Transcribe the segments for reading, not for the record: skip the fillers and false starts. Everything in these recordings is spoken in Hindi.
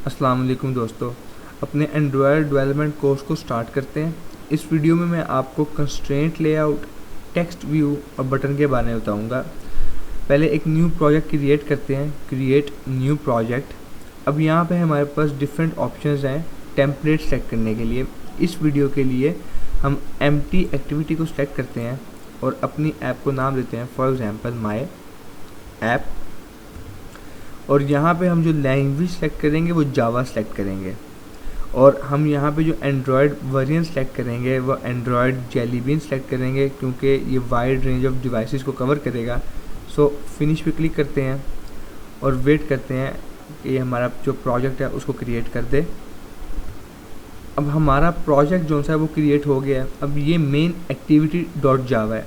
अस्सलाम वालेकुम दोस्तों, अपने एंड्रॉयड डेवलपमेंट कोर्स को स्टार्ट करते हैं। इस वीडियो में मैं आपको कंस्ट्रेंट लेआउट, टेक्स्ट व्यू और बटन के बारे में बताऊंगा। पहले एक न्यू प्रोजेक्ट क्रिएट करते हैं, क्रिएट न्यू प्रोजेक्ट। अब यहाँ पे हमारे पास डिफरेंट ऑप्शंस हैं टेम्पलेट सेलेक्ट करने के लिए। इस वीडियो के लिए हम एम्प्टी एक्टिविटी को सेलेक्ट करते हैं और अपनी ऐप को नाम देते हैं फॉर एग्जांपल माय ऐप। और यहाँ पे हम जो लैंग्वेज सेलेक्ट करेंगे वो जावा सेलेक्ट करेंगे और हम यहाँ पे जो एंड्रॉयड वर्जन सेलेक्ट करेंगे वो एंड्रॉयड जेली बीन सेलेक्ट करेंगे क्योंकि ये वाइड रेंज ऑफ डिवाइसेस को कवर करेगा। सो फिनिश पे क्लिक करते हैं और वेट करते हैं कि हमारा जो प्रोजेक्ट है उसको क्रिएट कर दे। अब हमारा प्रोजेक्ट जो सा है वो क्रिएट हो गया है। अब ये मेन एक्टिविटी डॉट जावा है,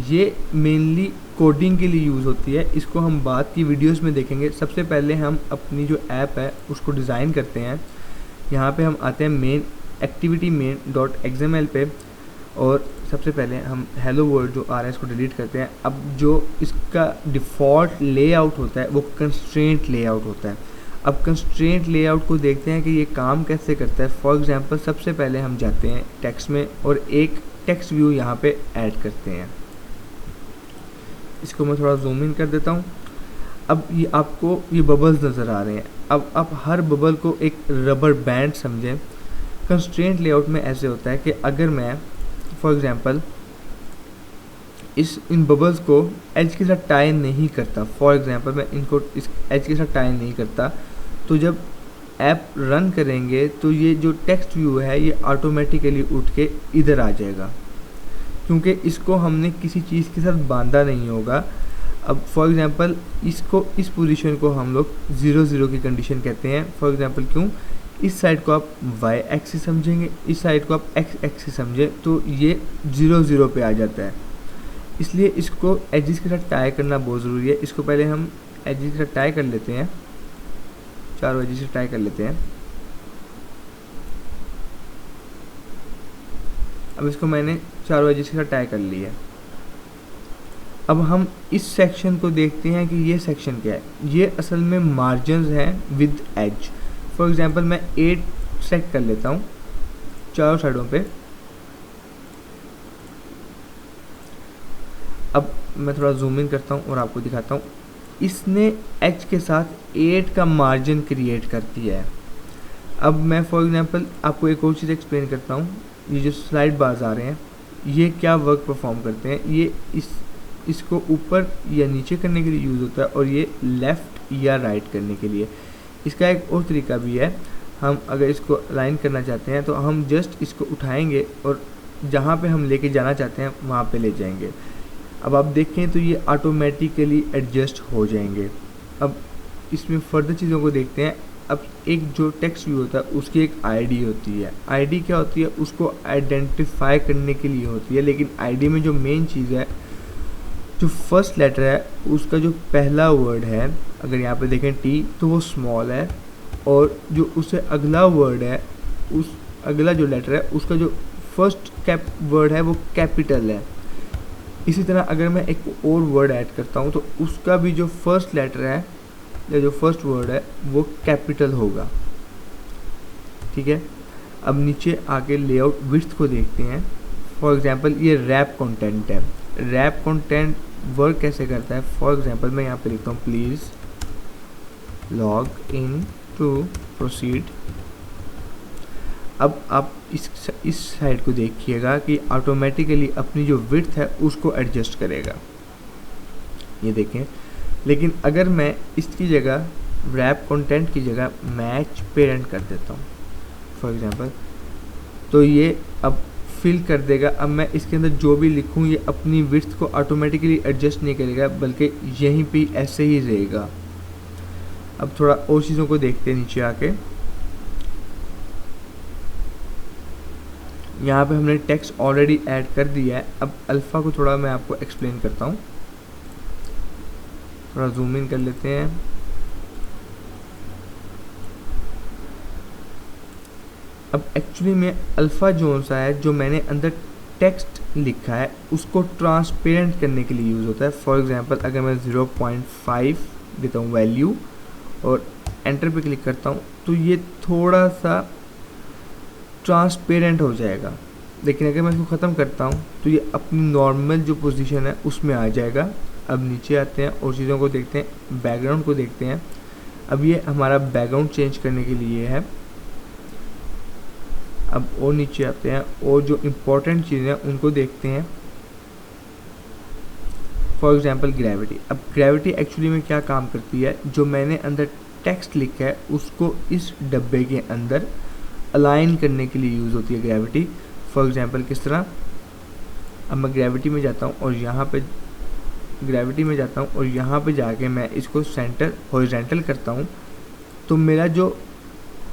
ये मेनली कोडिंग के लिए यूज़ होती है। इसको हम बाद की वीडियोस में देखेंगे। सबसे पहले हम अपनी जो ऐप है उसको डिज़ाइन करते हैं। यहाँ पे हम आते हैं main activity main dot XML पे और सबसे पहले हम हेलो वर्ल्ड जो आ रहा है इसको डिलीट करते हैं। अब जो इसका डिफ़ॉल्ट लेआउट होता है वो कंस्ट्रेंट लेआउट होता है। अब कंस्ट्रेंट लेआउट को देखते हैं कि ये काम कैसे करता है। फॉर एग्जांपल सबसे पहले हम जाते हैं टेक्स्ट में और एक टेक्स्ट व्यू यहाँ पे ऐड करते हैं। इसको मैं थोड़ा जूम इन कर देता हूँ। अब ये आपको ये बबल्स नज़र आ रहे हैं। अब आप हर बबल को एक रबर बैंड समझें। कंस्ट्रेंट लेआउट में ऐसे होता है कि अगर मैं फॉर एग्जांपल इन बबल्स को एज के साथ टाई नहीं करता, फॉर एग्जांपल मैं इनको इस एज के साथ टाई नहीं करता, तो जब ऐप रन करेंगे तो ये जो टेक्स्ट व्यू है ये ऑटोमेटिकली उठ के इधर आ जाएगा क्योंकि इसको हमने किसी चीज़ के साथ बांधा नहीं होगा। अब फॉर एग्जांपल इसको इस पोजीशन को हम लोग 0 0 की कंडीशन कहते हैं। फॉर एग्जांपल क्यों, इस साइड को आप y एक्सिस समझेंगे, इस साइड को आप x एक्सिस समझें तो ये 0 0 पे आ जाता है। इसलिए इसको एजिस के साथ टाई करना बहुत ज़रूरी है। इसको पहले हम एजिस के साथ टाई कर लेते हैं, चारों एजिस से टाई कर लेते हैं। अब इसको मैंने चारों एजिस के साथ टाई कर लिया है। अब हम इस सेक्शन को देखते हैं कि ये सेक्शन क्या है। ये असल में मार्जिन्स हैं विद एज। फॉर एग्जांपल मैं 8 सेलेक्ट कर लेता हूँ चारों साइडों पे। अब मैं थोड़ा जूम इन करता हूँ और आपको दिखाता हूँ। इसने एच के साथ 8 का मार्जिन क्रिएट कर दिया है। अब मैं फॉर एग्जांपल आपको एक और चीज़ एक्सप्लेन करता हूँ। ये जो स्लाइड बार्स आ रहे हैं ये क्या वर्क परफॉर्म करते हैं। ये इसको ऊपर या नीचे करने के लिए यूज़ होता है और ये लेफ़्ट या राइट करने के लिए। इसका एक और तरीका भी है। हम अगर इसको अलाइन करना चाहते हैं तो हम जस्ट इसको उठाएंगे और जहाँ पे हम लेके जाना चाहते हैं वहाँ पे ले जाएंगे। अब आप देखें तो ये ऑटोमेटिकली एडजस्ट हो जाएंगे। अब इसमें फर्दर चीज़ों को देखते हैं। अब एक जो टेक्स्ट व्यू होता है उसकी एक आईडी होती है। आईडी क्या होती है, उसको आइडेंटिफाई करने के लिए होती है। लेकिन आईडी में जो मेन चीज़ है, जो फर्स्ट लेटर है उसका जो पहला वर्ड है, अगर यहाँ पे देखें टी तो वो स्मॉल है और जो उससे अगला वर्ड है, उस अगला जो लेटर है उसका जो फर्स्ट वर्ड है वो कैपिटल है। इसी तरह अगर मैं एक और वर्ड ऐड करता हूँ तो उसका भी जो फर्स्ट लेटर है या जो फर्स्ट वर्ड है वो कैपिटल होगा। ठीक है। अब नीचे आके लेआउट विड्थ को देखते हैं। फॉर एग्जांपल ये रैप कंटेंट है। रैप कंटेंट वर्क कैसे करता है, फॉर एग्जांपल मैं यहाँ पे लिखता हूँ please log in to proceed. अब आप इस साइड को देखिएगा कि ऑटोमेटिकली अपनी जो विड्थ है उसको एडजस्ट करेगा, ये देखें। लेकिन अगर मैं इसकी जगह रैप कंटेंट की जगह मैच पेरेंट कर देता हूँ फॉर एग्जांपल, तो ये अब फिल कर देगा। अब मैं इसके अंदर जो भी लिखूँ ये अपनी विड्थ को ऑटोमेटिकली एडजस्ट नहीं करेगा बल्कि यहीं पे ऐसे ही रहेगा। अब थोड़ा और चीज़ों को देखते हैं नीचे आके। यहाँ पे हमने टेक्स्ट ऑलरेडी ऐड कर दिया है। अब अल्फ़ा को थोड़ा मैं आपको एक्सप्लेन करता हूँ। थोड़ा जूम इन कर लेते हैं। अब एक्चुअली में अल्फ़ा जो सा है, जो मैंने अंदर टेक्स्ट लिखा है उसको ट्रांसपेरेंट करने के लिए यूज़ होता है। फॉर एग्जांपल अगर मैं 0.5 देता हूँ वैल्यू और एंटर पे क्लिक करता हूँ तो ये थोड़ा सा ट्रांसपेरेंट हो जाएगा, लेकिन अगर मैं इसको ख़त्म करता हूँ तो ये अपनी नॉर्मल जो पोजीशन है उसमें आ जाएगा। अब नीचे आते हैं और चीज़ों को देखते हैं, बैकग्राउंड को देखते हैं। अब ये हमारा बैकग्राउंड चेंज करने के लिए है। अब और नीचे आते हैं और जो इम्पोर्टेंट चीज़ें हैं उनको देखते हैं। For example gravity. अब ग्रेविटी एक्चुअली में क्या काम करती है, जो मैंने अंदर टेक्स्ट लिखा है उसको इस डब्बे के अंदर अलाइन करने के लिए यूज़ होती है ग्रेविटी। फॉर एग्जांपल किस तरह, अब मैं ग्रेविटी में जाता हूँ और यहाँ पे जाके मैं इसको सेंटर हॉरिजॉन्टल करता हूँ तो मेरा जो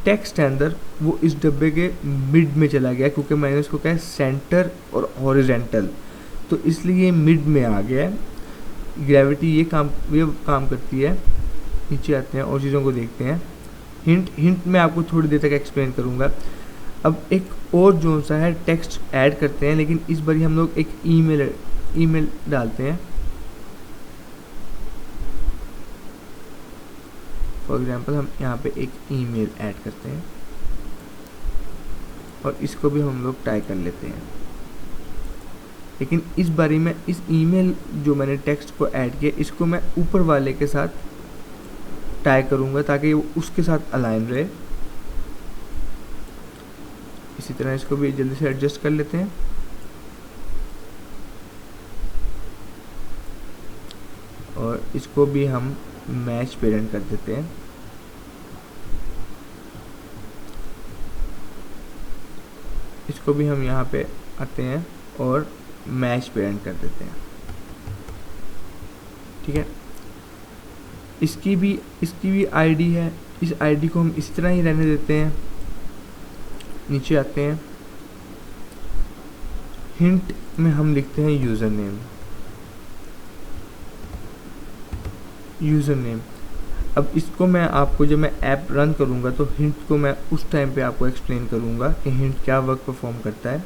टेक्स्ट है अंदर वो इस डब्बे के मिड में चला गया, क्योंकि मैंने इसको कहा है सेंटर और हॉरिजॉन्टल, तो इसलिए मिड में आ गया है। ग्रेविटी ये काम करती है। नीचे आते हैं और चीज़ों को देखते हैं। हिंट मैं आपको थोड़ी देर तक एक्सप्लेन करूँगा। अब एक और जो सा है टेक्स्ट ऐड करते हैं, लेकिन इस बार हम लोग एक ईमेल डालते हैं। फॉर एग्जांपल हम यहाँ पे एक ईमेल ऐड करते हैं और इसको भी हम लोग टाइप कर लेते हैं। लेकिन इस बारी में इस ईमेल जो मैंने टेक्स्ट को ऐड किया इसको मैं ऊपर वाले के साथ टाइप करूँगा ताकि वो उसके साथ अलाइन रहे। इसी तरह इसको भी जल्दी से एडजस्ट कर लेते हैं। और इसको भी हम मैच पेरेंट कर देते हैं। इसको भी हम यहाँ पे आते हैं और मैच पेरेंट कर देते हैं। ठीक है, इसकी भी आईडी है, इस आईडी को हम इस तरह ही रहने देते हैं। नीचे आते हैं, हिंट में हम लिखते हैं यूज़र नेम। अब इसको मैं आपको जब मैं ऐप रन करूँगा तो हिंट को मैं उस टाइम पे आपको एक्सप्लेन करूँगा कि हिंट क्या वर्क परफॉर्म करता है।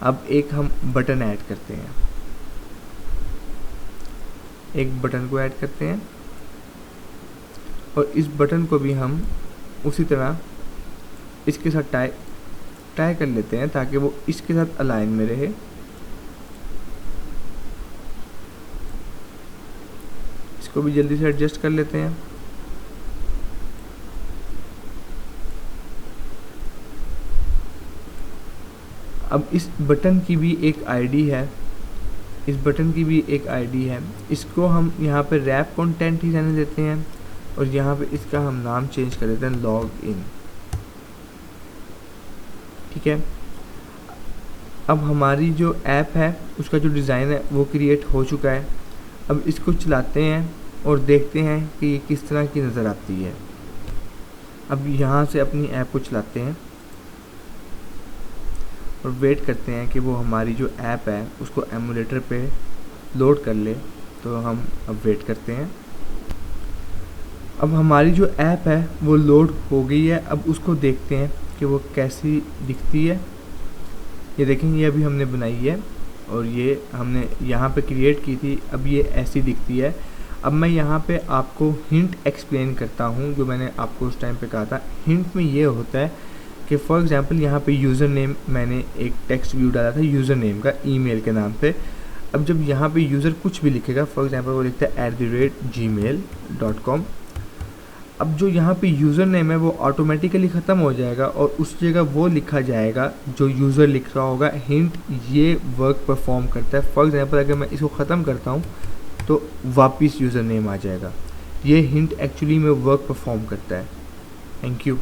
अब एक हम बटन ऐड करते हैं, एक बटन को ऐड करते हैं और इस बटन को भी हम उसी तरह इसके साथ टाई कर लेते हैं ताकि वो इसके साथ अलाइन में रहे। इसको भी जल्दी से एडजस्ट कर लेते हैं। अब इस बटन की भी एक आईडी है, इसको हम यहाँ पे रैप कंटेंट ही रहने देते हैं और यहाँ पे इसका हम नाम चेंज कर देते हैं लॉग इन। ठीक है, अब हमारी जो ऐप है उसका जो डिज़ाइन है वो क्रिएट हो चुका है। अब इसको चलाते हैं और देखते हैं कि ये किस तरह की नज़र आती है। अब यहाँ से अपनी ऐप को चलाते हैं और वेट करते हैं कि वो हमारी जो ऐप है उसको एमुलेटर पे लोड कर ले। तो हम अब वेट करते हैं। अब हमारी जो ऐप है वो लोड हो गई है। अब उसको देखते हैं कि वो कैसी दिखती है। ये देखें, ये अभी हमने बनाई है और ये हमने यहाँ पे क्रिएट की थी। अब ये ऐसी दिखती है। अब मैं यहाँ पे आपको हिंट एक्सप्लेन करता हूँ जो मैंने आपको उस टाइम पे कहा था। हिंट में ये होता है कि फॉर एग्जांपल यहाँ पे यूज़र नेम मैंने एक टेक्स्ट व्यू डाला था यूज़र नेम का ईमेल के नाम पे। अब जब यहाँ पे यूज़र कुछ भी लिखेगा, फॉर एग्जांपल वो लिखता है @gmail.com, अब जो यहाँ पे यूज़र नेम है वो ऑटोमेटिकली ख़त्म हो जाएगा और उस जगह वो लिखा जाएगा जो यूज़र लिख रहा होगा। हिंट ये वर्क परफॉर्म करता है। फॉर एग्जांपल अगर मैं इसको ख़त्म करता हूँ तो वापस यूज़र नेम आ जाएगा। ये हिंट एक्चुअली में वर्क परफॉर्म करता है। Thank you.